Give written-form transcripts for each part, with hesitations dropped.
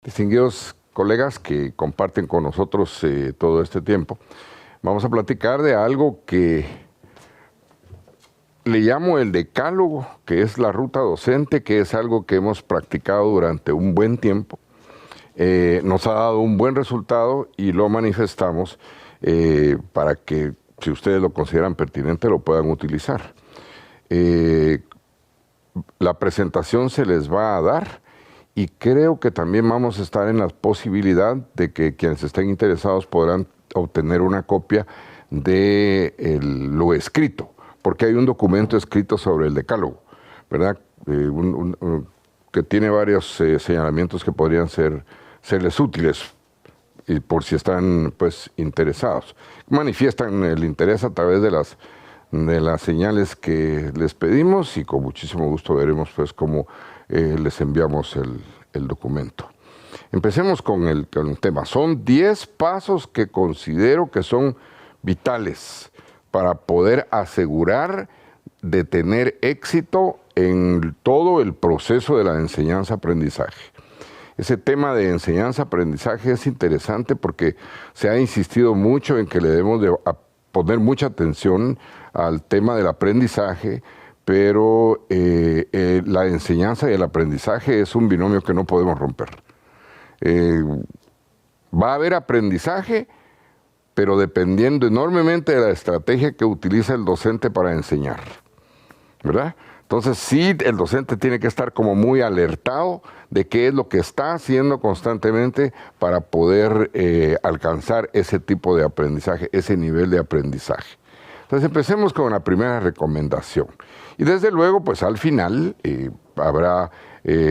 Distinguidos colegas que comparten con nosotros todo este tiempo, vamos a platicar de algo que le llamo el decálogo, que es la ruta docente, que es algo que hemos practicado durante un buen tiempo. Nos ha dado un buen resultado y lo manifestamos para que, si ustedes lo consideran pertinente, lo puedan utilizar. La presentación se les va a dar y creo que también vamos a estar en la posibilidad de que quienes estén interesados podrán obtener una copia de lo escrito, porque hay un documento escrito sobre el decálogo, ¿verdad? Que tiene varios señalamientos que podrían serles útiles y por si están pues interesados. Manifiestan el interés a través de las señales que les pedimos y con muchísimo gusto veremos pues cómo les enviamos el documento. Empecemos con el tema. Son 10 pasos que considero que son vitales para poder asegurar de tener éxito en todo el proceso de la enseñanza-aprendizaje. Ese tema de enseñanza-aprendizaje es interesante porque se ha insistido mucho en que le debemos de poner mucha atención al tema del aprendizaje, pero la enseñanza y el aprendizaje es un binomio que no podemos romper. Va a haber aprendizaje, pero dependiendo enormemente de la estrategia que utiliza el docente para enseñar, ¿verdad? Entonces sí, el docente tiene que estar como muy alertado de qué es lo que está haciendo constantemente para poder alcanzar ese tipo de aprendizaje, ese nivel de aprendizaje. Entonces empecemos con la primera recomendación. Y desde luego, pues al final habrá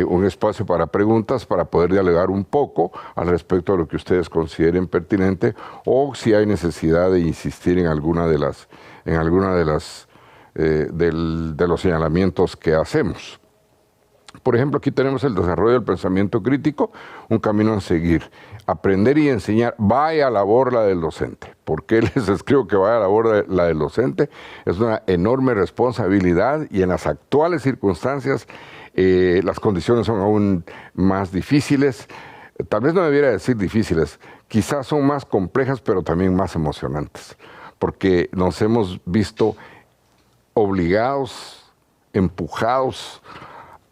un espacio para preguntas para poder dialogar un poco al respecto de lo que ustedes consideren pertinente o si hay necesidad de insistir en alguna de los señalamientos que hacemos. Por ejemplo, aquí tenemos el desarrollo del pensamiento crítico, un camino a seguir. Aprender y enseñar, vaya labor la del docente. ¿Por qué les escribo que vaya labor la del docente? Es una enorme responsabilidad y en las actuales circunstancias las condiciones son aún más difíciles. Tal vez no debiera decir difíciles, quizás son más complejas, pero también más emocionantes, porque nos hemos visto obligados, empujados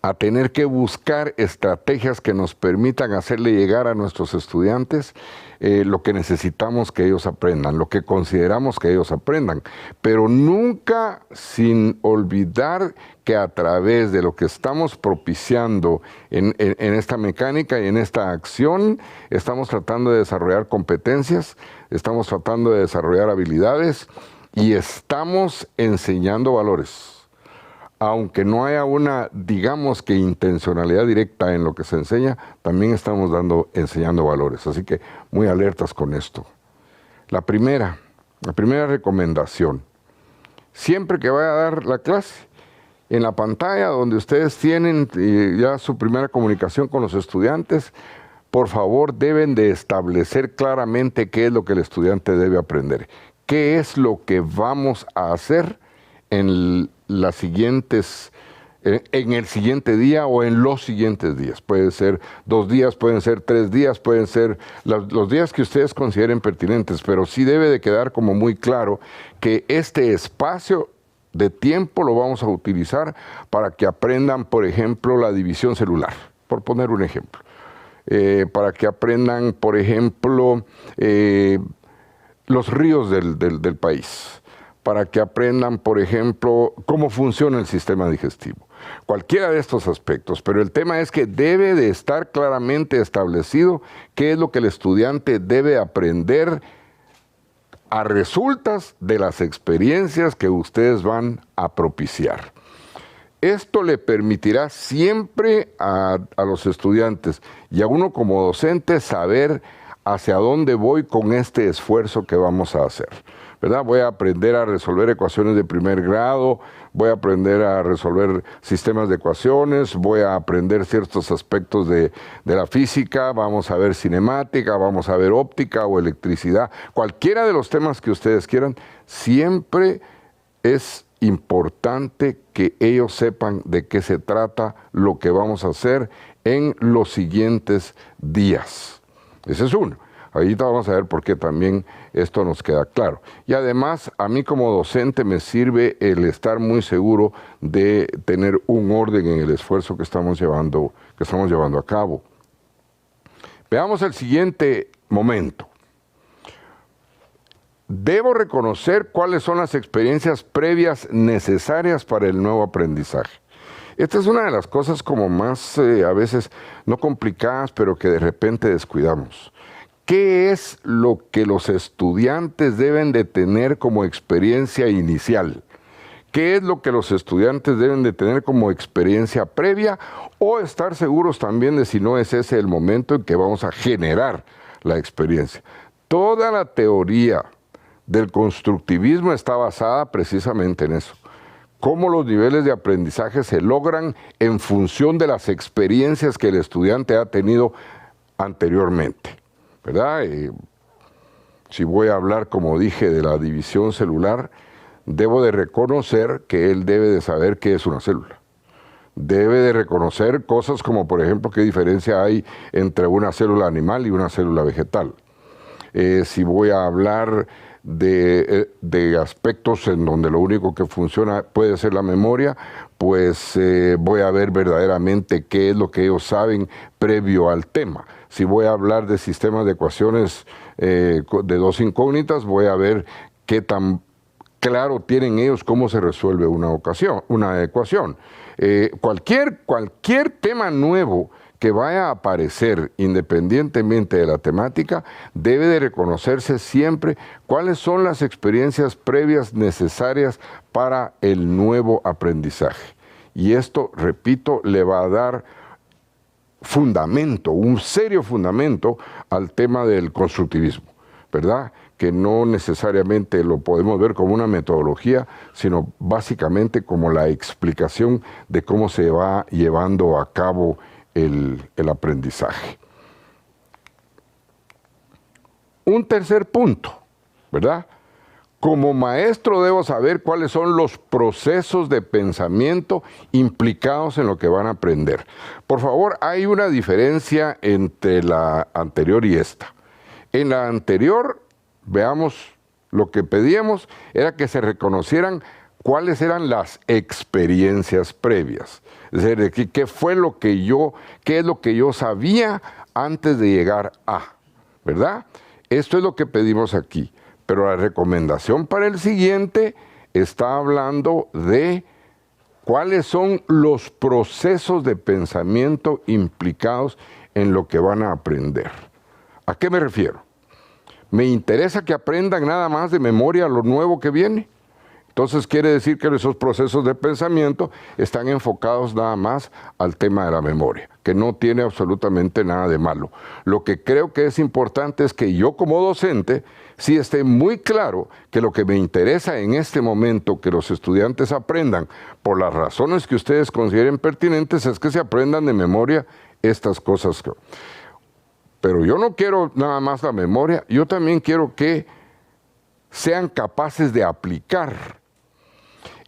a tener que buscar estrategias que nos permitan hacerle llegar a nuestros estudiantes lo que necesitamos que ellos aprendan, lo que consideramos que ellos aprendan, pero nunca sin olvidar que a través de lo que estamos propiciando en esta mecánica y en esta acción, estamos tratando de desarrollar competencias, estamos tratando de desarrollar habilidades y estamos enseñando valores. Aunque no haya una, digamos que intencionalidad directa en lo que se enseña, también estamos enseñando valores. Así que muy alertas con esto. La primera recomendación, siempre que vaya a dar la clase, en la pantalla donde ustedes tienen ya su primera comunicación con los estudiantes, por favor deben de establecer claramente qué es lo que el estudiante debe aprender. ¿Qué es lo que vamos a hacer en el siguiente día o en los siguientes días? Pueden ser 2 días, pueden ser 3 días, pueden ser los días que ustedes consideren pertinentes, pero sí debe de quedar como muy claro que este espacio de tiempo lo vamos a utilizar para que aprendan, por ejemplo, la división celular, por poner un ejemplo. Para que aprendan, por ejemplo, los ríos del país, para que aprendan, por ejemplo, cómo funciona el sistema digestivo. Cualquiera de estos aspectos, pero el tema es que debe de estar claramente establecido qué es lo que el estudiante debe aprender a resultas de las experiencias que ustedes van a propiciar. Esto le permitirá siempre a los estudiantes y a uno como docente saber hacia dónde voy con este esfuerzo que vamos a hacer, ¿verdad? Voy a aprender a resolver ecuaciones de primer grado, voy a aprender a resolver sistemas de ecuaciones, voy a aprender ciertos aspectos de la física, vamos a ver cinemática, vamos a ver óptica o electricidad, cualquiera de los temas que ustedes quieran, siempre es importante que ellos sepan de qué se trata lo que vamos a hacer en los siguientes días. Ese es uno. Ahorita vamos a ver por qué también esto nos queda claro. Y además, a mí como docente me sirve el estar muy seguro de tener un orden en el esfuerzo que estamos llevando a cabo. Veamos el siguiente momento. Debo reconocer cuáles son las experiencias previas necesarias para el nuevo aprendizaje. Esta es una de las cosas como más a veces no complicadas, pero que de repente descuidamos. ¿Qué es lo que los estudiantes deben de tener como experiencia inicial? ¿Qué es lo que los estudiantes deben de tener como experiencia previa? O estar seguros también de si no es ese el momento en que vamos a generar la experiencia. Toda la teoría del constructivismo está basada precisamente en eso. Cómo los niveles de aprendizaje se logran en función de las experiencias que el estudiante ha tenido anteriormente, ¿verdad? Si voy a hablar, como dije, de la división celular, debo de reconocer que él debe de saber qué es una célula. Debe de reconocer cosas como, por ejemplo, qué diferencia hay entre una célula animal y una célula vegetal. Si voy a hablar de aspectos en donde lo único que funciona puede ser la memoria, pues voy a ver verdaderamente qué es lo que ellos saben previo al tema. Si voy a hablar de sistemas de ecuaciones de dos incógnitas, voy a ver qué tan claro tienen ellos cómo se resuelve una ecuación. Cualquier tema nuevo que vaya a aparecer independientemente de la temática, debe de reconocerse siempre cuáles son las experiencias previas necesarias para el nuevo aprendizaje. Y esto, repito, le va a dar fundamento, un serio fundamento al tema del constructivismo, ¿verdad? Que no necesariamente lo podemos ver como una metodología, sino básicamente como la explicación de cómo se va llevando a cabo el aprendizaje. Un tercer punto, ¿verdad? Como maestro debo saber cuáles son los procesos de pensamiento implicados en lo que van a aprender. Por favor, hay una diferencia entre la anterior y esta. En la anterior, veamos, lo que pedíamos era que se reconocieran cuáles eran las experiencias previas. Es decir, qué es lo que yo sabía antes de llegar a, ¿verdad? Esto es lo que pedimos aquí. Pero la recomendación para el siguiente está hablando de cuáles son los procesos de pensamiento implicados en lo que van a aprender. ¿A qué me refiero? ¿Me interesa que aprendan nada más de memoria lo nuevo que viene? Entonces quiere decir que esos procesos de pensamiento están enfocados nada más al tema de la memoria, que no tiene absolutamente nada de malo. Lo que creo que es importante es que yo como docente sí esté muy claro que lo que me interesa en este momento que los estudiantes aprendan, por las razones que ustedes consideren pertinentes, es que se aprendan de memoria estas cosas. Pero yo no quiero nada más la memoria, yo también quiero que sean capaces de aplicar.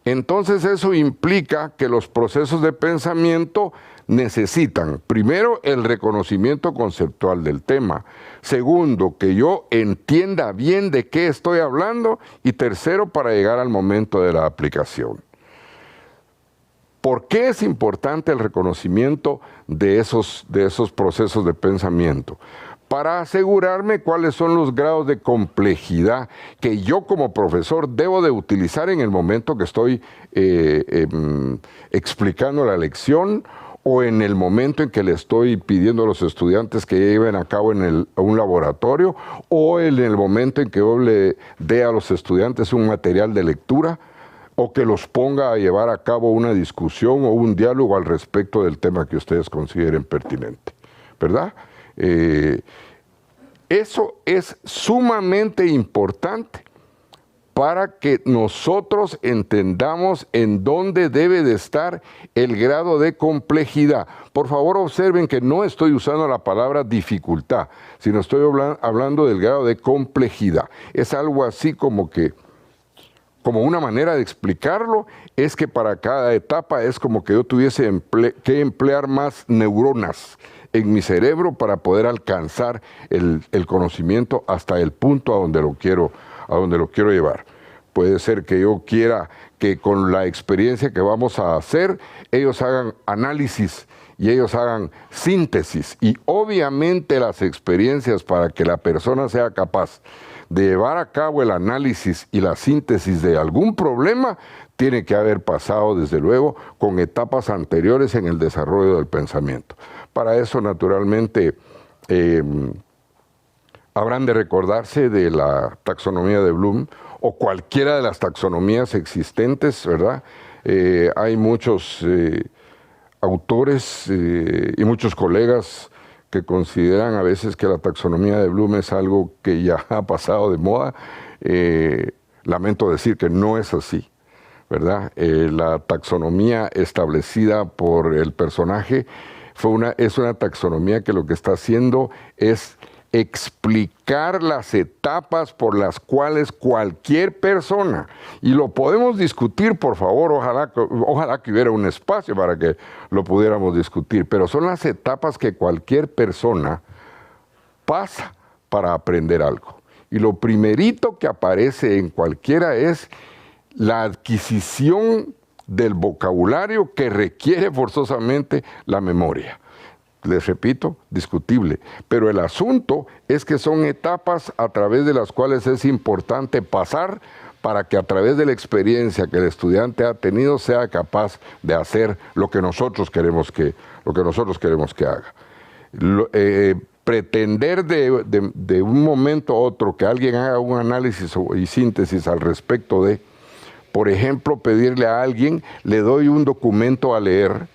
Entonces eso implica que los procesos de pensamiento necesitan, primero, el reconocimiento conceptual del tema. Segundo, que yo entienda bien de qué estoy hablando. Y tercero, para llegar al momento de la aplicación. ¿Por qué es importante el reconocimiento de esos procesos de pensamiento? Para asegurarme cuáles son los grados de complejidad que yo como profesor debo de utilizar en el momento que estoy explicando la lección, o en el momento en que le estoy pidiendo a los estudiantes que lleven a cabo un laboratorio, o en el momento en que yo le dé a los estudiantes un material de lectura, o que los ponga a llevar a cabo una discusión o un diálogo al respecto del tema que ustedes consideren pertinente, ¿verdad? Eso es sumamente importante para que nosotros entendamos en dónde debe de estar el grado de complejidad. Por favor, observen que no estoy usando la palabra dificultad, sino estoy hablando del grado de complejidad. Es algo así como como una manera de explicarlo, es que para cada etapa es como que yo tuviese que emplear más neuronas en mi cerebro para poder alcanzar el conocimiento hasta el punto a donde lo quiero llevar. Puede ser que yo quiera que con la experiencia que vamos a hacer, ellos hagan análisis y ellos hagan síntesis. Y obviamente las experiencias para que la persona sea capaz de llevar a cabo el análisis y la síntesis de algún problema, tiene que haber pasado, desde luego, con etapas anteriores en el desarrollo del pensamiento. Para eso, naturalmente, habrán de recordarse de la taxonomía de Bloom o cualquiera de las taxonomías existentes, ¿verdad? Hay muchos autores y muchos colegas que consideran a veces que la taxonomía de Bloom es algo que ya ha pasado de moda. Lamento decir que no es así, ¿verdad? La taxonomía establecida por el personaje es una taxonomía que lo que está haciendo es explicar las etapas por las cuales cualquier persona, y lo podemos discutir, por favor, ojalá que hubiera un espacio para que lo pudiéramos discutir, pero son las etapas que cualquier persona pasa para aprender algo. Y lo primerito que aparece en cualquiera es la adquisición del vocabulario que requiere forzosamente la memoria. Les repito, discutible, pero el asunto es que son etapas a través de las cuales es importante pasar para que a través de la experiencia que el estudiante ha tenido sea capaz de hacer lo que nosotros queremos que haga. Pretender de un momento a otro que alguien haga un análisis y síntesis al respecto de, por ejemplo, pedirle a alguien, le doy un documento a leer,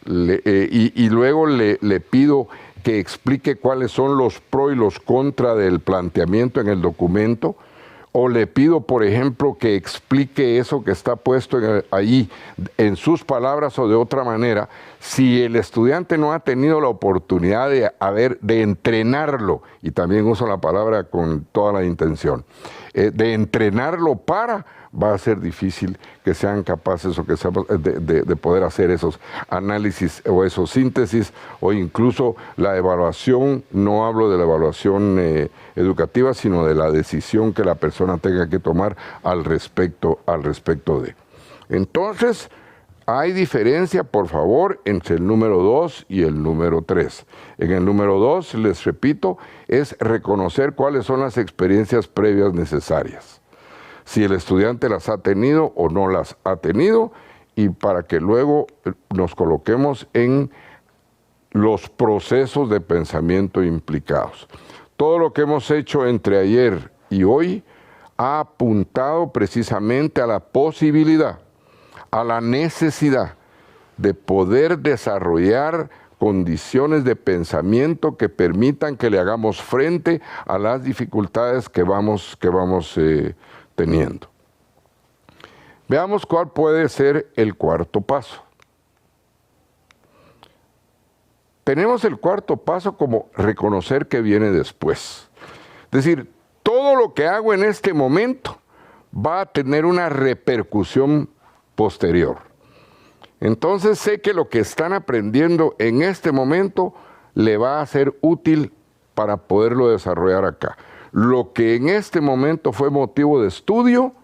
y luego le pido que explique cuáles son los pros y los contras del planteamiento en el documento, o le pido, por ejemplo, que explique eso que está puesto allí en sus palabras o de otra manera. Si el estudiante no ha tenido la oportunidad de entrenarlo, y también uso la palabra con toda la intención, de entrenarlo va a ser difícil que sean capaces o que seamos de poder hacer esos análisis o esos síntesis, o incluso la evaluación. No hablo de la evaluación educativa, sino de la decisión que la persona tenga que tomar al respecto de. Entonces, hay diferencia, por favor, entre el número 2 y el número 3. En el número 2, les repito, es reconocer cuáles son las experiencias previas necesarias, si el estudiante las ha tenido o no las ha tenido, y para que luego nos coloquemos en los procesos de pensamiento implicados. Todo lo que hemos hecho entre ayer y hoy ha apuntado precisamente a la posibilidad, a la necesidad de poder desarrollar condiciones de pensamiento que permitan que le hagamos frente a las dificultades que vamos teniendo. Veamos cuál puede ser el cuarto paso. Tenemos el cuarto paso como reconocer que viene después. Es decir, todo lo que hago en este momento va a tener una repercusión posterior. Entonces sé que lo que están aprendiendo en este momento le va a ser útil para poderlo desarrollar acá. Lo que en este momento fue motivo de estudio,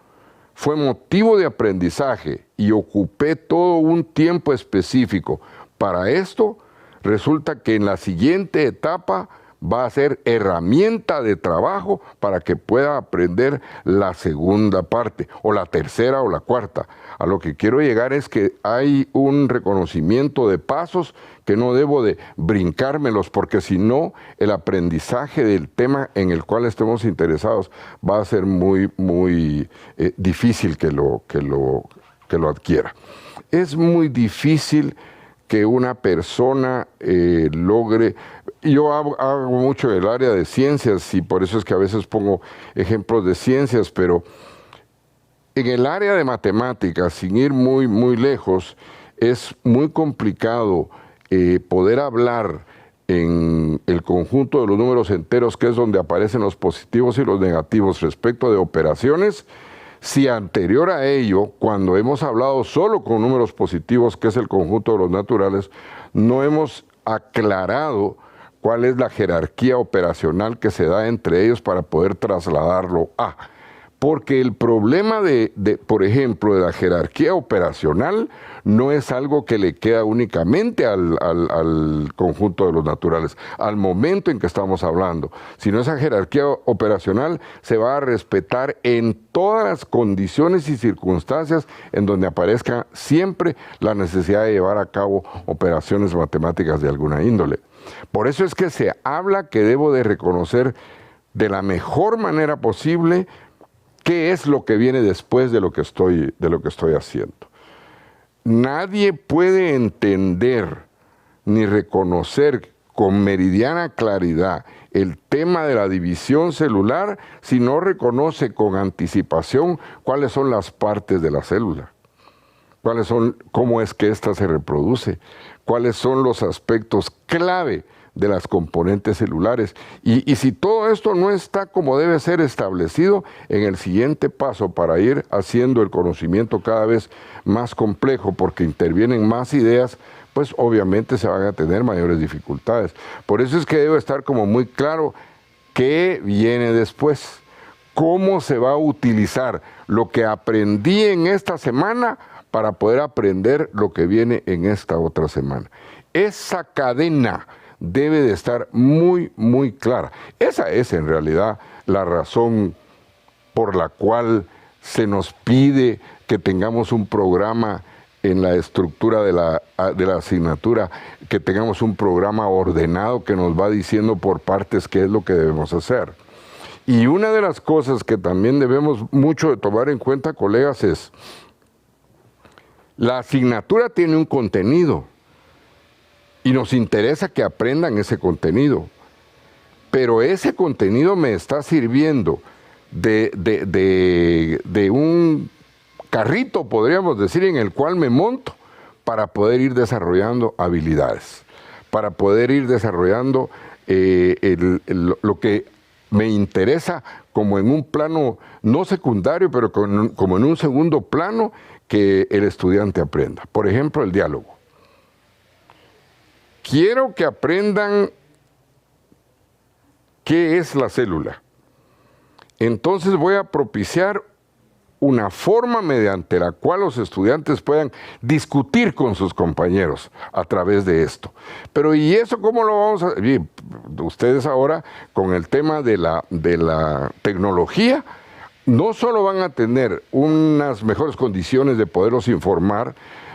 fue motivo de aprendizaje, y ocupé todo un tiempo específico para esto, resulta que en la siguiente etapa va a ser herramienta de trabajo para que pueda aprender la segunda parte, o la tercera o la cuarta. A lo que quiero llegar es que hay un reconocimiento de pasos que no debo de brincármelos, porque si no, el aprendizaje del tema en el cual estemos interesados va a ser muy difícil que lo adquiera. Es muy difícil que una persona logre. Yo hago mucho en el área de ciencias, y por eso es que a veces pongo ejemplos de ciencias, pero en el área de matemáticas, sin ir muy lejos, es muy complicado poder hablar en el conjunto de los números enteros, que es donde aparecen los positivos y los negativos respecto de operaciones, si anterior a ello, cuando hemos hablado solo con números positivos, que es el conjunto de los naturales, no hemos aclarado cuál es la jerarquía operacional que se da entre ellos para poder trasladarlo a. Porque el problema por ejemplo, de la jerarquía operacional no es algo que le queda únicamente al conjunto de los naturales, al momento en que estamos hablando, sino esa jerarquía operacional se va a respetar en todas las condiciones y circunstancias en donde aparezca siempre la necesidad de llevar a cabo operaciones matemáticas de alguna índole. Por eso es que se habla que debo de reconocer de la mejor manera posible qué es lo que viene después de lo que estoy haciendo. Nadie puede entender ni reconocer con meridiana claridad el tema de la división celular si no reconoce con anticipación cuáles son las partes de la célula, cómo es que ésta se reproduce, cuáles son los aspectos clave de las componentes celulares. Y si todo esto no está como debe ser establecido, en el siguiente paso para ir haciendo el conocimiento cada vez más complejo, porque intervienen más ideas, pues obviamente se van a tener mayores dificultades. Por eso es que debe estar como muy claro qué viene después, cómo se va a utilizar lo que aprendí en esta semana para poder aprender lo que viene en esta otra semana. Esa cadena debe de estar muy, muy clara. Esa es en realidad la razón por la cual se nos pide que tengamos un programa en la estructura de la asignatura, que tengamos un programa ordenado que nos va diciendo por partes qué es lo que debemos hacer. Y una de las cosas que también debemos mucho de tomar en cuenta, colegas, es la asignatura tiene un contenido. Y nos interesa que aprendan ese contenido. Pero ese contenido me está sirviendo de un carrito, podríamos decir, en el cual me monto para poder ir desarrollando habilidades, para poder ir desarrollando lo que me interesa como en un plano no secundario, pero como en un segundo plano que el estudiante aprenda. Por ejemplo, el diálogo. Quiero que aprendan qué es la célula. Entonces voy a propiciar una forma mediante la cual los estudiantes puedan discutir con sus compañeros a través de esto. Pero ¿y eso cómo lo vamos a...? Bien, ustedes ahora con el tema de la tecnología, no solo van a tener unas mejores condiciones de poderlos informar,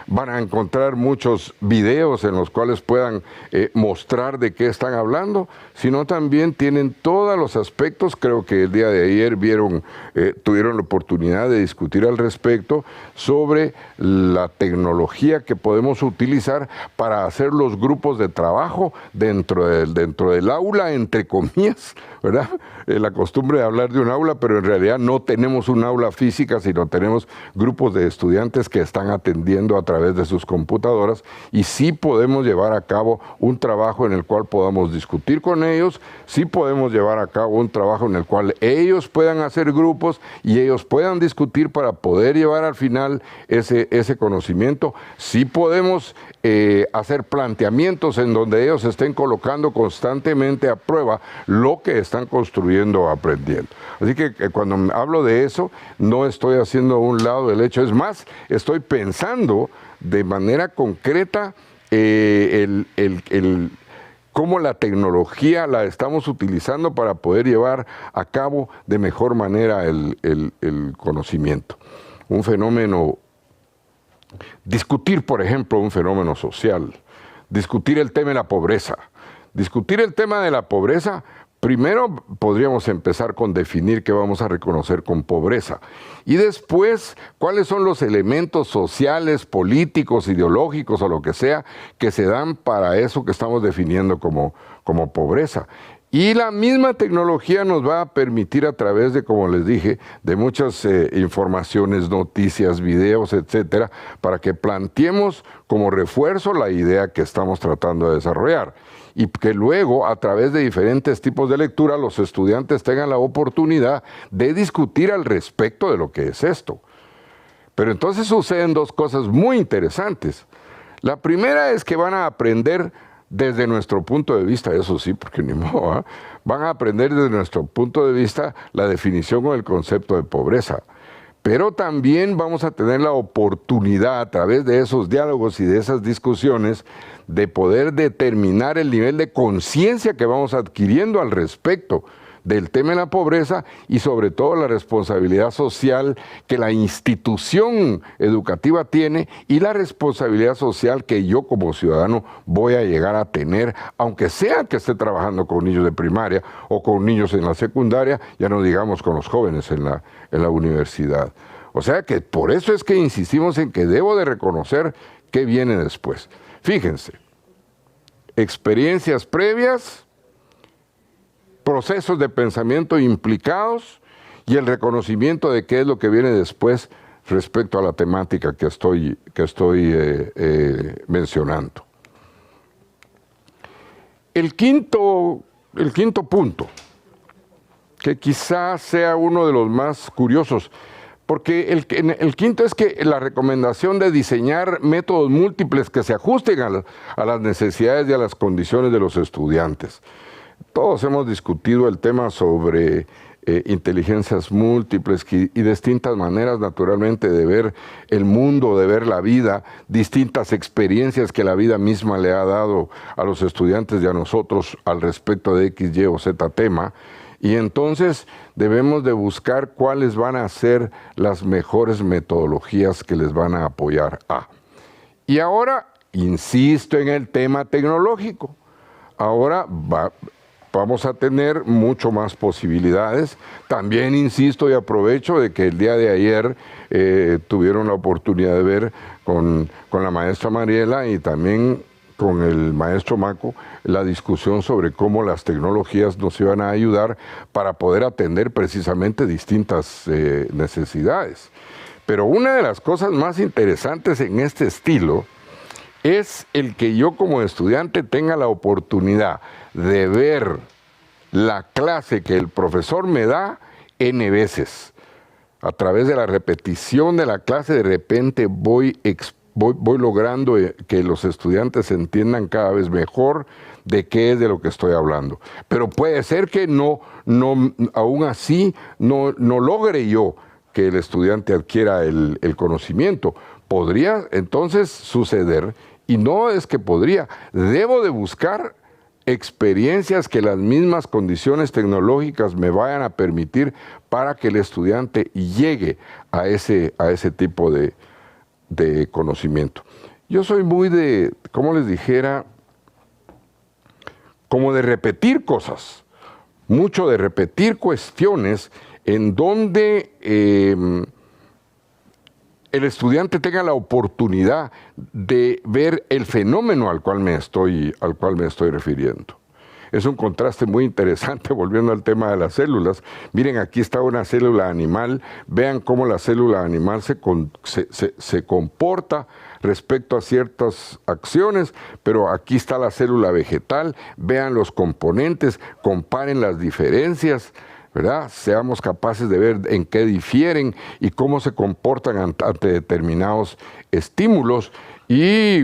van a encontrar muchos videos en los cuales puedan mostrar de qué están hablando, sino también tienen todos los aspectos. Creo que el día de ayer tuvieron la oportunidad de discutir al respecto sobre la tecnología que podemos utilizar para hacer los grupos de trabajo dentro del aula, entre comillas, ¿verdad? La costumbre de hablar de un aula, pero en realidad no tenemos un aula física, sino tenemos grupos de estudiantes que están atendiendo a través de sus computadoras, y sí podemos llevar a cabo un trabajo en el cual podamos discutir con ellos, sí podemos llevar a cabo un trabajo en el cual ellos puedan hacer grupos y ellos puedan discutir para poder llevar al final ese conocimiento. Sí podemos hacer planteamientos en donde ellos estén colocando constantemente a prueba lo que están construyendo o aprendiendo. Así que cuando hablo de eso, no estoy haciendo a un lado el hecho, es más, estoy pensando de manera concreta cómo la tecnología la estamos utilizando para poder llevar a cabo de mejor manera el conocimiento. Un fenómeno, discutir, por ejemplo, un fenómeno social, discutir el tema de la pobreza. Discutir el tema de la pobreza, primero podríamos empezar con definir qué vamos a reconocer con pobreza. Y después, cuáles son los elementos sociales, políticos, ideológicos o lo que sea que se dan para eso que estamos definiendo como pobreza. Y la misma tecnología nos va a permitir a través de, como les dije, de muchas informaciones, noticias, videos, etcétera, para que planteemos como refuerzo la idea que estamos tratando de desarrollar. y que luego, a través de diferentes tipos de lectura, los estudiantes tengan la oportunidad de discutir al respecto de lo que es esto. Pero entonces suceden dos cosas muy interesantes. La primera es que van a aprender desde nuestro punto de vista, eso sí, porque ni modo, ¿eh? Van a aprender desde nuestro punto de vista la definición o el concepto de pobreza. Pero también vamos a tener la oportunidad a través de esos diálogos y de esas discusiones de poder determinar el nivel de conciencia que vamos adquiriendo al respecto del tema de la pobreza y sobre todo la responsabilidad social que la institución educativa tiene y la responsabilidad social que yo como ciudadano voy a llegar a tener, aunque sea que esté trabajando con niños de primaria o con niños en la secundaria, ya no digamos con los jóvenes en la universidad. O sea que por eso es que insistimos en que debo de reconocer qué viene después. Fíjense, experiencias previas, procesos de pensamiento implicados y el reconocimiento de qué es lo que viene después respecto a la temática que estoy mencionando. El quinto punto, que quizás sea uno de los más curiosos, porque el quinto es que la recomendación de diseñar métodos múltiples que se ajusten a las necesidades y a las condiciones de los estudiantes. Todos hemos discutido el tema sobre inteligencias múltiples y distintas maneras, naturalmente, de ver el mundo, de ver la vida, distintas experiencias que la vida misma le ha dado a los estudiantes y a nosotros al respecto de X, Y o Z tema. Y entonces debemos de buscar cuáles van a ser las mejores metodologías que les van a apoyar a. Y ahora, insisto en el tema tecnológico. Ahora vamos a tener mucho más posibilidades. También insisto y aprovecho de que el día de ayer tuvieron la oportunidad de ver con la maestra Mariela y también con el maestro Maco la discusión sobre cómo las tecnologías nos iban a ayudar para poder atender precisamente distintas necesidades. Pero una de las cosas más interesantes en este estilo es el que yo como estudiante tenga la oportunidad de ver la clase que el profesor me da N veces. A través de la repetición de la clase, de repente voy logrando que los estudiantes entiendan cada vez mejor de qué es de lo que estoy hablando. Pero puede ser que aún así no logre yo que el estudiante adquiera el conocimiento. Podría entonces suceder, y no es que podría, debo de buscar experiencias que las mismas condiciones tecnológicas me vayan a permitir para que el estudiante llegue a ese tipo de conocimiento. Yo soy muy de, como les dijera, como de repetir cosas, mucho de repetir cuestiones en donde el estudiante tenga la oportunidad de ver el fenómeno al cual me estoy refiriendo. Es un contraste muy interesante, volviendo al tema de las células. Miren, aquí está una célula animal, vean cómo la célula animal se comporta respecto a ciertas acciones, pero aquí está la célula vegetal, vean los componentes, comparen las diferencias, ¿verdad? Seamos capaces de ver en qué difieren y cómo se comportan ante determinados estímulos y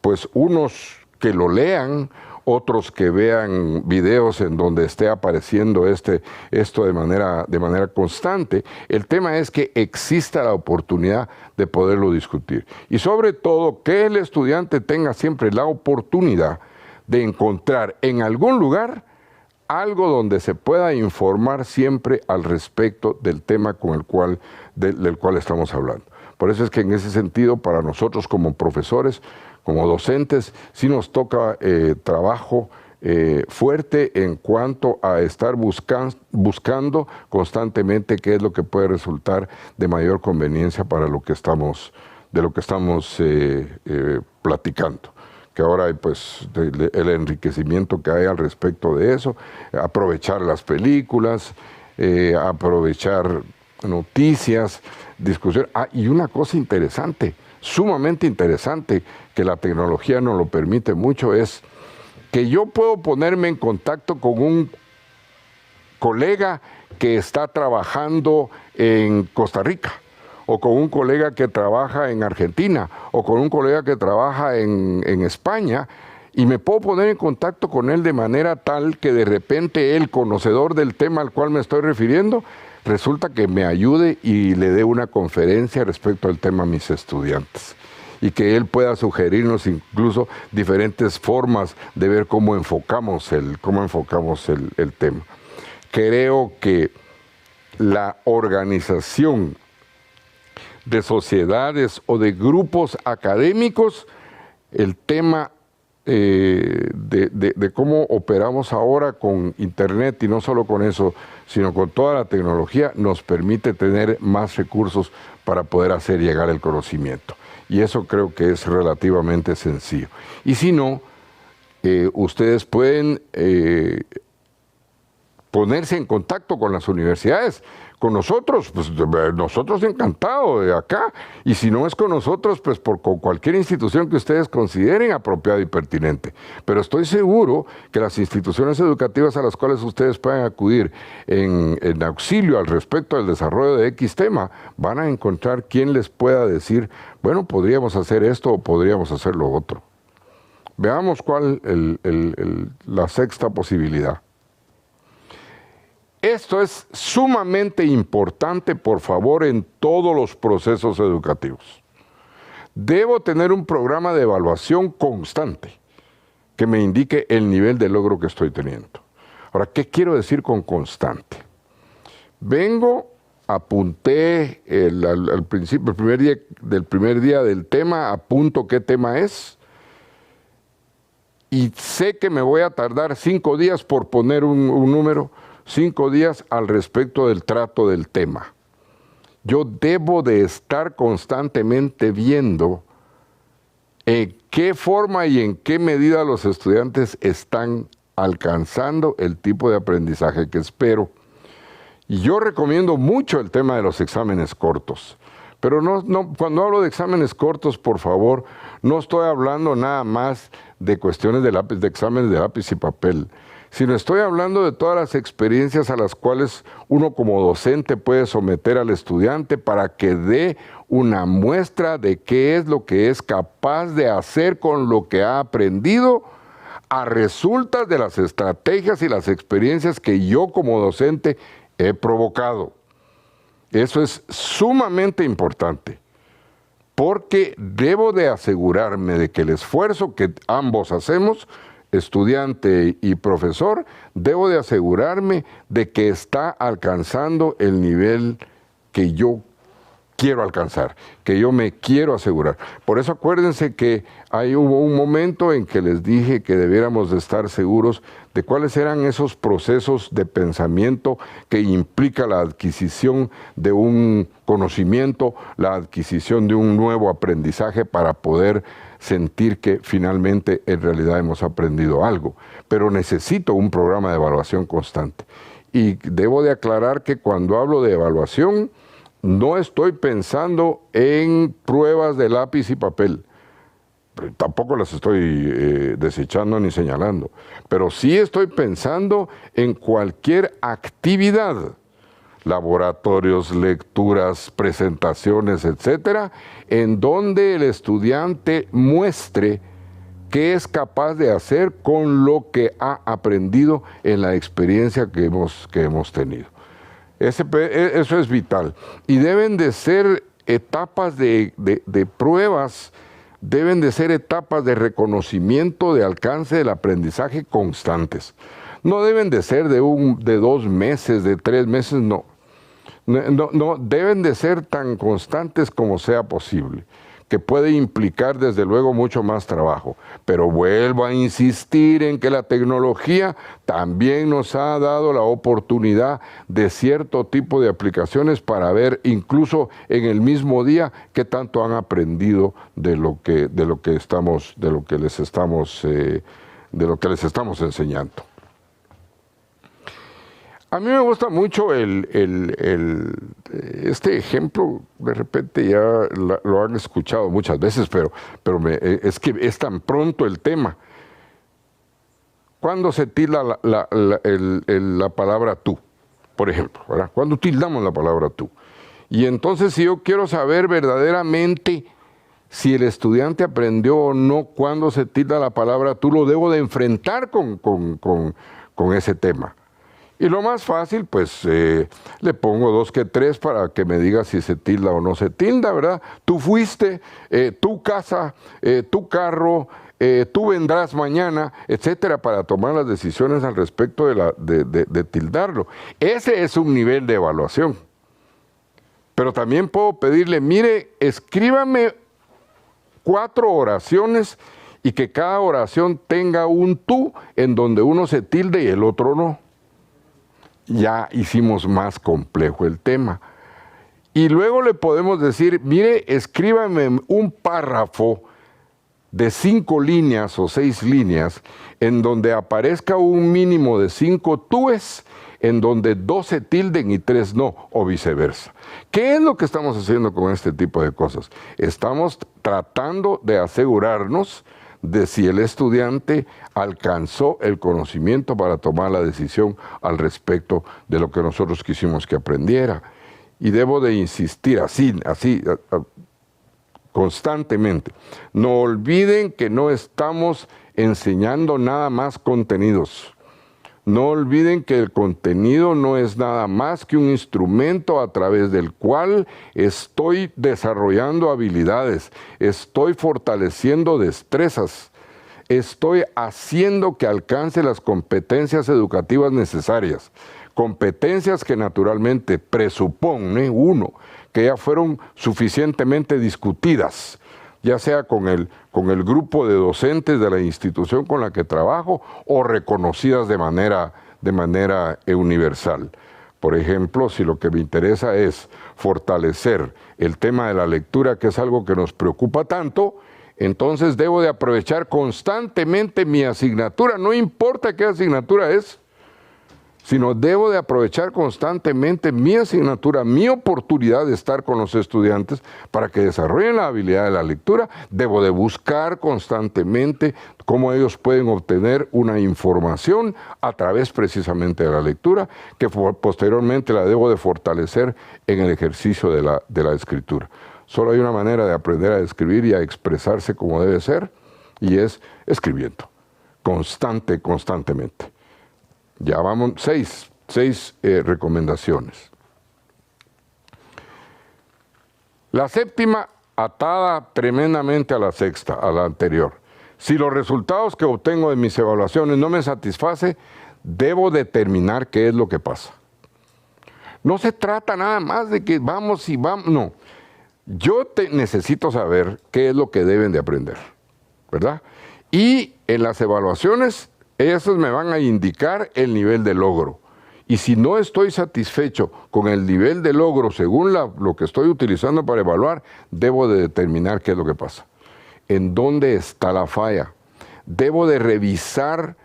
pues unos que lo lean, otros que vean videos en donde esté apareciendo esto de manera constante. El tema es que exista la oportunidad de poderlo discutir. Y sobre todo, que el estudiante tenga siempre la oportunidad de encontrar en algún lugar algo donde se pueda informar siempre al respecto del tema del cual estamos hablando. Por eso es que en ese sentido, para nosotros como profesores, como docentes, sí nos toca trabajo fuerte en cuanto a estar buscando constantemente qué es lo que puede resultar de mayor conveniencia para de lo que estamos platicando. Que ahora hay pues el enriquecimiento que hay al respecto de eso, aprovechar las películas, aprovechar noticias, discusión. Y una cosa interesante, sumamente interesante, que la tecnología nos lo permite mucho, es que yo puedo ponerme en contacto con un colega que está trabajando en Costa Rica, o con un colega que trabaja en Argentina, o con un colega que trabaja en España, y me puedo poner en contacto con él de manera tal que de repente él, conocedor del tema al cual me estoy refiriendo, resulta que me ayude y le dé una conferencia respecto al tema a mis estudiantes. Y que él pueda sugerirnos incluso diferentes formas de ver cómo enfocamos el tema. Creo que la organización de sociedades o de grupos académicos, el tema de cómo operamos ahora con Internet, y no solo con eso, sino con toda la tecnología, nos permite tener más recursos para poder hacer llegar el conocimiento. Y eso creo que es relativamente sencillo. Y si no, ustedes pueden ponerse en contacto con las universidades. Con nosotros, pues nosotros encantados de acá, y si no es con nosotros, pues con cualquier institución que ustedes consideren apropiada y pertinente. Pero estoy seguro que las instituciones educativas a las cuales ustedes pueden acudir en auxilio al respecto del desarrollo de X tema, van a encontrar quien les pueda decir, bueno, podríamos hacer esto o podríamos hacer lo otro. Veamos cuál la sexta posibilidad. Esto es sumamente importante, por favor, en todos los procesos educativos. Debo tener un programa de evaluación constante que me indique el nivel de logro que estoy teniendo. Ahora, ¿qué quiero decir con constante? Apunté al principio, el primer día del tema, apunto qué tema es, y sé que me voy a tardar 5 días, por poner un número, 5 días al respecto del trato del tema. Yo debo de estar constantemente viendo en qué forma y en qué medida los estudiantes están alcanzando el tipo de aprendizaje que espero. Y yo recomiendo mucho el tema de los exámenes cortos. Pero cuando hablo de exámenes cortos, por favor, no estoy hablando nada más de cuestiones de exámenes de lápiz y papel, sino estoy hablando de todas las experiencias a las cuales uno como docente puede someter al estudiante para que dé una muestra de qué es lo que es capaz de hacer con lo que ha aprendido a resultas de las estrategias y las experiencias que yo como docente he provocado. Eso es sumamente importante, porque debo de asegurarme de que el esfuerzo que ambos hacemos, estudiante y profesor, debo de asegurarme de que está alcanzando el nivel que yo quiero alcanzar, que yo me quiero asegurar. Por eso acuérdense que hubo un momento en que les dije que debiéramos de estar seguros de cuáles eran esos procesos de pensamiento que implica la adquisición de un conocimiento, la adquisición de un nuevo aprendizaje para poder sentir que finalmente en realidad hemos aprendido algo. Pero necesito un programa de evaluación constante. Y debo de aclarar que cuando hablo de evaluación, no estoy pensando en pruebas de lápiz y papel. Tampoco las estoy desechando ni señalando. Pero sí estoy pensando en cualquier actividad, laboratorios, lecturas, presentaciones, etcétera, en donde el estudiante muestre qué es capaz de hacer con lo que ha aprendido en la experiencia que hemos tenido. Eso es vital. Y deben de ser etapas de pruebas, deben de ser etapas de reconocimiento de alcance del aprendizaje constantes. No deben de ser de 2 meses, de 3 meses, no. No, deben de ser tan constantes como sea posible, que puede implicar desde luego mucho más trabajo. Pero vuelvo a insistir en que la tecnología también nos ha dado la oportunidad de cierto tipo de aplicaciones para ver incluso en el mismo día qué tanto han aprendido de lo que les estamos enseñando. A mí me gusta mucho este ejemplo, de repente ya lo han escuchado muchas veces, pero es que es tan pronto el tema. ¿Cuándo se tilda la palabra tú? Por ejemplo, ¿verdad? ¿Cuándo tildamos la palabra tú? Y entonces, si yo quiero saber verdaderamente si el estudiante aprendió o no cuándo se tilda la palabra tú, lo debo de enfrentar con ese tema. Y lo más fácil, pues, le pongo 2 que 3 para que me diga si se tilda o no se tilda, ¿verdad? Tú fuiste, tu casa, tu carro, tú vendrás mañana, etcétera, para tomar las decisiones al respecto de tildarlo. Ese es un nivel de evaluación. Pero también puedo pedirle, mire, escríbame 4 oraciones y que cada oración tenga un tú en donde uno se tilde y el otro no. Ya hicimos más complejo el tema. Y luego le podemos decir, mire, escríbame un párrafo de 5 líneas o 6 líneas en donde aparezca un mínimo de 5 túes, en donde 2 se tilden y 3 no, o viceversa. ¿Qué es lo que estamos haciendo con este tipo de cosas? Estamos tratando de asegurarnos de si el estudiante alcanzó el conocimiento para tomar la decisión al respecto de lo que nosotros quisimos que aprendiera. Y debo de insistir así, constantemente. No olviden que no estamos enseñando nada más contenidos. No olviden que el contenido no es nada más que un instrumento a través del cual estoy desarrollando habilidades, estoy fortaleciendo destrezas, estoy haciendo que alcance las competencias educativas necesarias, competencias que naturalmente presupone, uno, que ya fueron suficientemente discutidas, ya sea con el grupo de docentes de la institución con la que trabajo o reconocidas de manera universal. Por ejemplo, si lo que me interesa es fortalecer el tema de la lectura, que es algo que nos preocupa tanto, entonces debo de aprovechar constantemente mi asignatura, no importa qué asignatura es, sino debo de aprovechar constantemente mi asignatura, mi oportunidad de estar con los estudiantes para que desarrollen la habilidad de la lectura. Debo de buscar constantemente cómo ellos pueden obtener una información a través precisamente de la lectura, que posteriormente la debo de fortalecer en el ejercicio de la escritura. Solo hay una manera de aprender a escribir y a expresarse como debe ser, y es escribiendo, constantemente. Ya vamos, seis recomendaciones. La séptima, atada tremendamente a la sexta, a la anterior. Si los resultados que obtengo de mis evaluaciones no me satisface, debo determinar qué es lo que pasa. No se trata nada más de que vamos y vamos, no. Yo necesito saber qué es lo que deben de aprender, ¿verdad? Y en las evaluaciones, esas me van a indicar el nivel de logro. Y si no estoy satisfecho con el nivel de logro según lo que estoy utilizando para evaluar, debo de determinar qué es lo que pasa. ¿En dónde está la falla? Debo de revisar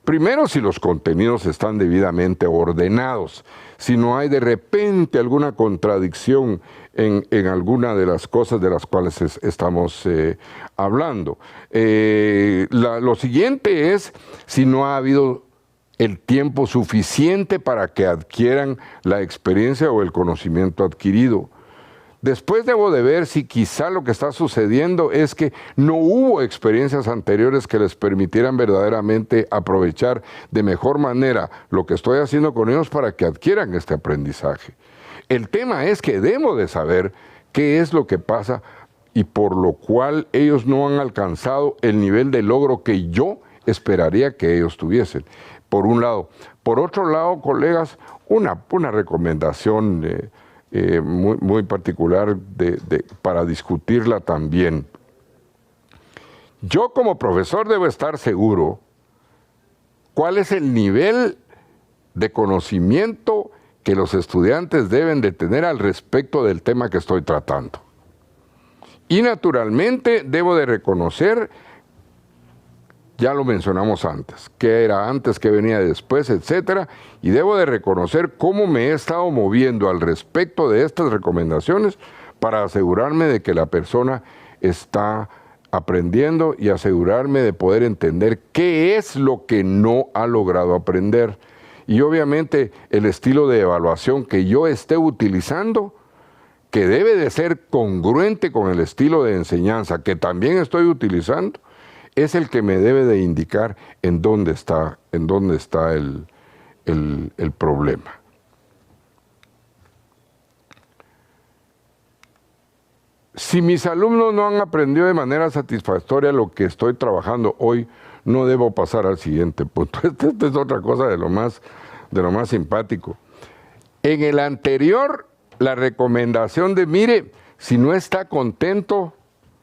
primero si los contenidos están debidamente ordenados, si no hay de repente alguna contradicción en alguna de las cosas de las cuales estamos hablando. Lo siguiente es si no ha habido el tiempo suficiente para que adquieran la experiencia o el conocimiento adquirido. Después debo de ver si quizá lo que está sucediendo es que no hubo experiencias anteriores que les permitieran verdaderamente aprovechar de mejor manera lo que estoy haciendo con ellos para que adquieran este aprendizaje. El tema es que debo de saber qué es lo que pasa y por lo cual ellos no han alcanzado el nivel de logro que yo esperaría que ellos tuviesen, por un lado. Por otro lado, colegas, una recomendación muy particular para discutirla también. Yo como profesor debo estar seguro cuál es el nivel de conocimiento que los estudiantes deben de tener al respecto del tema que estoy tratando. Y naturalmente debo de reconocer, ya lo mencionamos antes, qué era antes, qué venía después, etcétera, y debo de reconocer cómo me he estado moviendo al respecto de estas recomendaciones para asegurarme de que la persona está aprendiendo y asegurarme de poder entender qué es lo que no ha logrado aprender. Y obviamente el estilo de evaluación que yo esté utilizando, que debe de ser congruente con el estilo de enseñanza que también estoy utilizando, es el que me debe de indicar en dónde está el problema. Si mis alumnos no han aprendido de manera satisfactoria lo que estoy trabajando hoy, no debo pasar al siguiente punto. Esta es otra cosa de lo más simpático. En el anterior, la recomendación de, mire, si no está contento,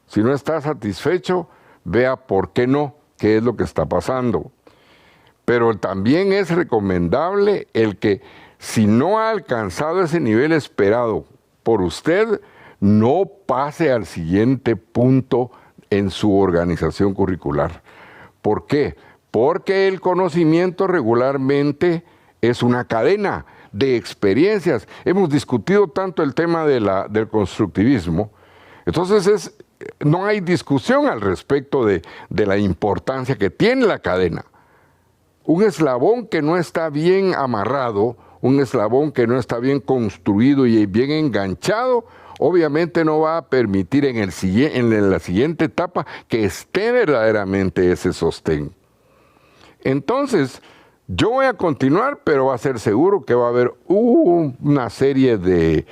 si no está satisfecho, vea por qué no, qué es lo que está pasando. Pero también es recomendable el que, si no ha alcanzado ese nivel esperado por usted, no pase al siguiente punto en su organización curricular. ¿Por qué? Porque el conocimiento regularmente es una cadena de experiencias. Hemos discutido tanto el tema del constructivismo, entonces no hay discusión al respecto de la importancia que tiene la cadena. Un eslabón que no está bien amarrado, un eslabón que no está bien construido y bien enganchado, obviamente no va a permitir en la siguiente etapa que esté verdaderamente ese sostén. Entonces, yo voy a continuar, pero va a ser seguro que va a haber una serie de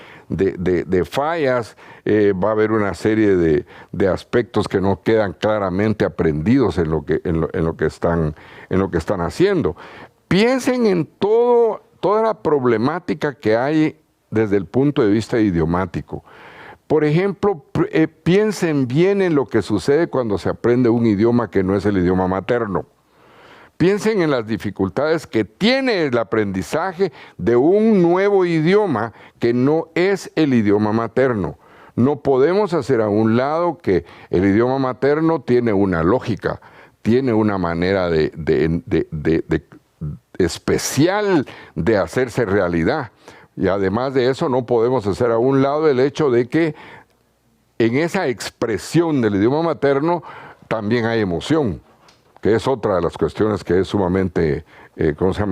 fallas, va a haber una serie de aspectos que no quedan claramente aprendidos en lo que están haciendo. Piensen en toda la problemática que hay desde el punto de vista idiomático. Por ejemplo, piensen bien en lo que sucede cuando se aprende un idioma que no es el idioma materno. Piensen en las dificultades que tiene el aprendizaje de un nuevo idioma que no es el idioma materno. No podemos hacer a un lado que el idioma materno tiene una lógica, tiene una manera especial de hacerse realidad. Y además de eso, no podemos hacer a un lado el hecho de que en esa expresión del idioma materno también hay emoción, que es otra de las cuestiones que es sumamente,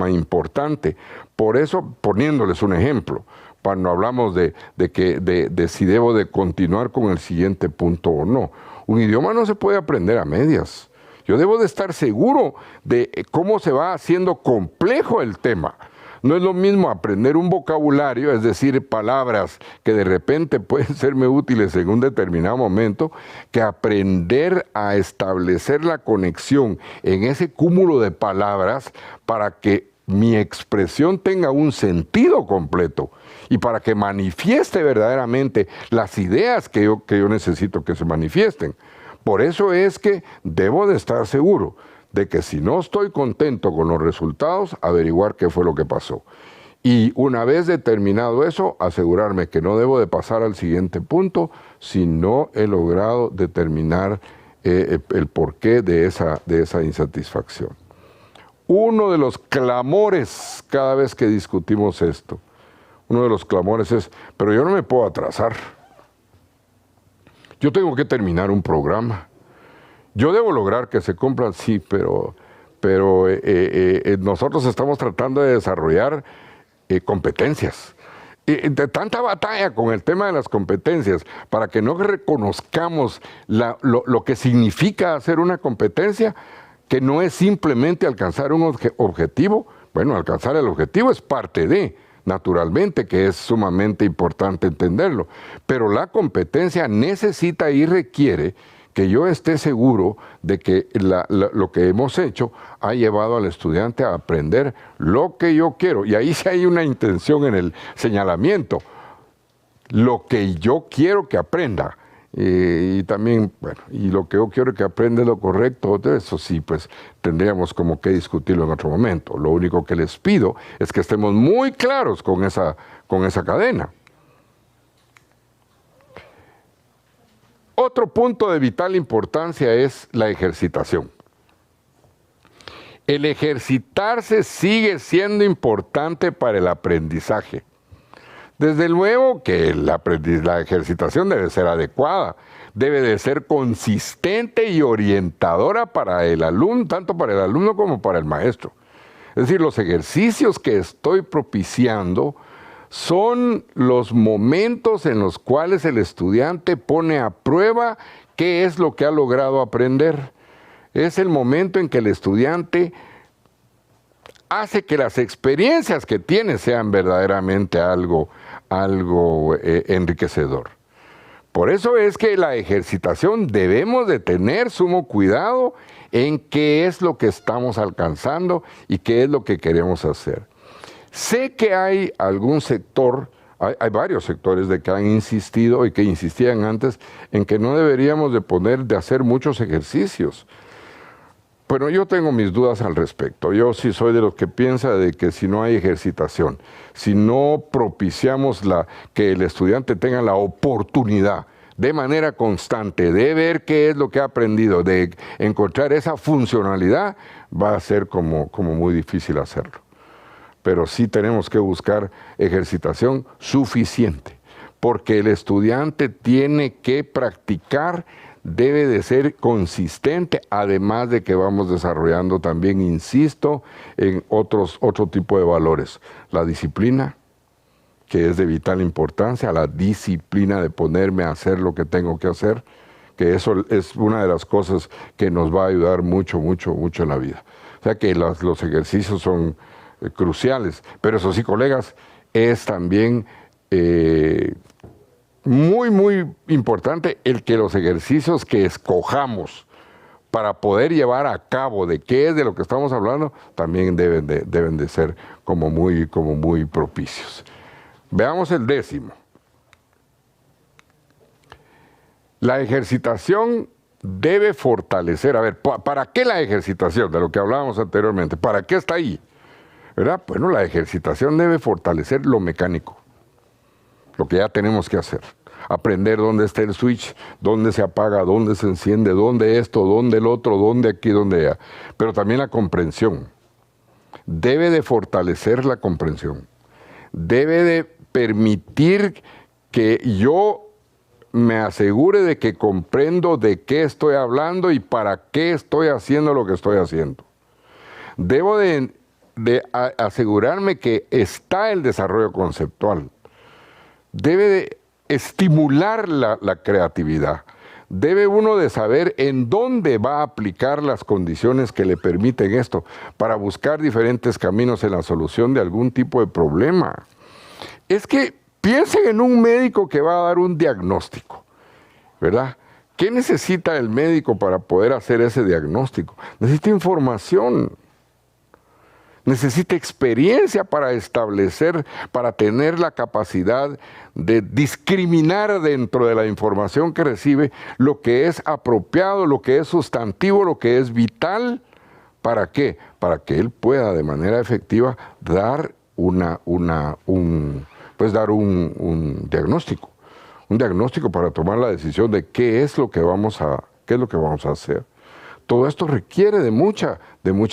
importante. Por eso, poniéndoles un ejemplo, cuando hablamos de si debo de continuar con el siguiente punto o no. Un idioma no se puede aprender a medias. Yo debo de estar seguro de cómo se va haciendo complejo el tema. No es lo mismo aprender un vocabulario, es decir, palabras que de repente pueden serme útiles en un determinado momento, que aprender a establecer la conexión en ese cúmulo de palabras para que mi expresión tenga un sentido completo y para que manifieste verdaderamente las ideas que yo necesito que se manifiesten. Por eso es que debo de estar seguro de que si no estoy contento con los resultados, averiguar qué fue lo que pasó. Y una vez determinado eso, asegurarme que no debo de pasar al siguiente punto si no he logrado determinar el porqué de esa insatisfacción. Uno de los clamores cada vez que discutimos esto, uno de los clamores es, pero yo no me puedo atrasar. Yo tengo que terminar un programa. Yo debo lograr que se cumplan, sí, pero nosotros estamos tratando de desarrollar competencias. De tanta batalla con el tema de las competencias, para que no reconozcamos lo que significa hacer una competencia, que no es simplemente alcanzar un objetivo. Bueno, alcanzar el objetivo es parte de, naturalmente, que es sumamente importante entenderlo, pero la competencia necesita y requiere que yo esté seguro de que lo que hemos hecho ha llevado al estudiante a aprender lo que yo quiero. Y ahí sí hay una intención en el señalamiento. Lo que yo quiero que aprenda. Y también, bueno, y lo que yo quiero que aprenda es lo correcto. Eso sí, pues tendríamos como que discutirlo en otro momento. Lo único que les pido es que estemos muy claros con esa cadena. Otro punto de vital importancia es la ejercitación. El ejercitarse sigue siendo importante para el aprendizaje. Desde luego que la ejercitación debe ser adecuada, debe de ser consistente y orientadora para el alumno, tanto para el alumno como para el maestro. Es decir, los ejercicios que estoy propiciando son los momentos en los cuales el estudiante pone a prueba qué es lo que ha logrado aprender. Es el momento en que el estudiante hace que las experiencias que tiene sean verdaderamente algo enriquecedor. Por eso es que la ejercitación debemos de tener sumo cuidado en qué es lo que estamos alcanzando y qué es lo que queremos hacer. Sé que hay algún sector, hay varios sectores de que han insistido y que insistían antes en que no deberíamos de hacer muchos ejercicios. Bueno, yo tengo mis dudas al respecto. Yo sí soy de los que piensa de que si no hay ejercitación, si no propiciamos que el estudiante tenga la oportunidad de manera constante de ver qué es lo que ha aprendido, de encontrar esa funcionalidad, va a ser como muy difícil hacerlo. Pero sí tenemos que buscar ejercitación suficiente, porque el estudiante tiene que practicar, debe de ser consistente, además de que vamos desarrollando también, insisto, en otro tipo de valores. La disciplina, que es de vital importancia, la disciplina de ponerme a hacer lo que tengo que hacer, que eso es una de las cosas que nos va a ayudar mucho, mucho, mucho en la vida. O sea que los ejercicios son cruciales, pero eso sí, colegas, es también muy, muy importante el que los ejercicios que escojamos para poder llevar a cabo de qué es de lo que estamos hablando, también deben de ser como muy propicios. Veamos el 10º. La ejercitación debe fortalecer. A ver, ¿para qué la ejercitación? De lo que hablábamos anteriormente. ¿Para qué está ahí? ¿Verdad? Bueno, la ejercitación debe fortalecer lo mecánico, lo que ya tenemos que hacer. Aprender dónde está el switch, dónde se apaga, dónde se enciende, dónde esto, dónde el otro, dónde aquí, dónde allá. Pero también la comprensión. Debe de fortalecer la comprensión. Debe de permitir que yo me asegure de que comprendo de qué estoy hablando y para qué estoy haciendo lo que estoy haciendo. Debo de asegurarme que está el desarrollo conceptual. Debe de estimular la creatividad. Debe uno de saber en dónde va a aplicar las condiciones que le permiten esto para buscar diferentes caminos en la solución de algún tipo de problema. Es que piensen en un médico que va a dar un diagnóstico, ¿verdad? ¿Qué necesita el médico para poder hacer ese diagnóstico? Necesita información. Necesita experiencia para establecer, para tener la capacidad de discriminar dentro de la información que recibe lo que es apropiado, lo que es sustantivo, lo que es vital. ¿Para qué? Para que él pueda de manera efectiva dar un diagnóstico. Un diagnóstico para tomar la decisión de qué es lo que vamos a hacer. Todo esto requiere de mucha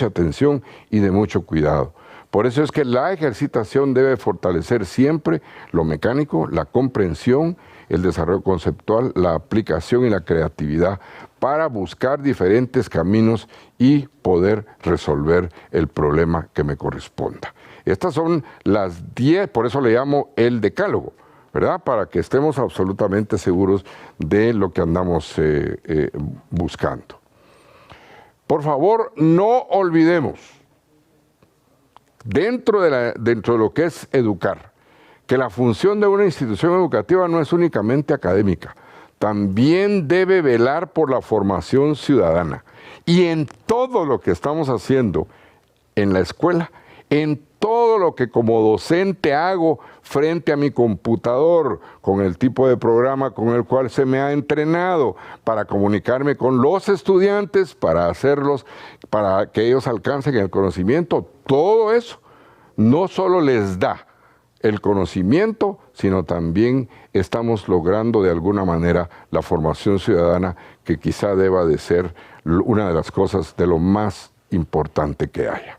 atención y de mucho cuidado. Por eso es que la ejercitación debe fortalecer siempre lo mecánico, la comprensión, el desarrollo conceptual, la aplicación y la creatividad para buscar diferentes caminos y poder resolver el problema que me corresponda. Estas son las 10, por eso le llamo el decálogo, ¿verdad? Para que estemos absolutamente seguros de lo que andamos buscando. Por favor, no olvidemos, dentro de lo que es educar, que la función de una institución educativa no es únicamente académica, también debe velar por la formación ciudadana. Y en todo lo que estamos haciendo en la escuela, en todo lo que como docente hago frente a mi computador, con el tipo de programa con el cual se me ha entrenado para comunicarme con los estudiantes, para que ellos alcancen el conocimiento, todo eso no solo les da el conocimiento, sino también estamos logrando de alguna manera la formación ciudadana, que quizá deba de ser una de las cosas de lo más importante que haya.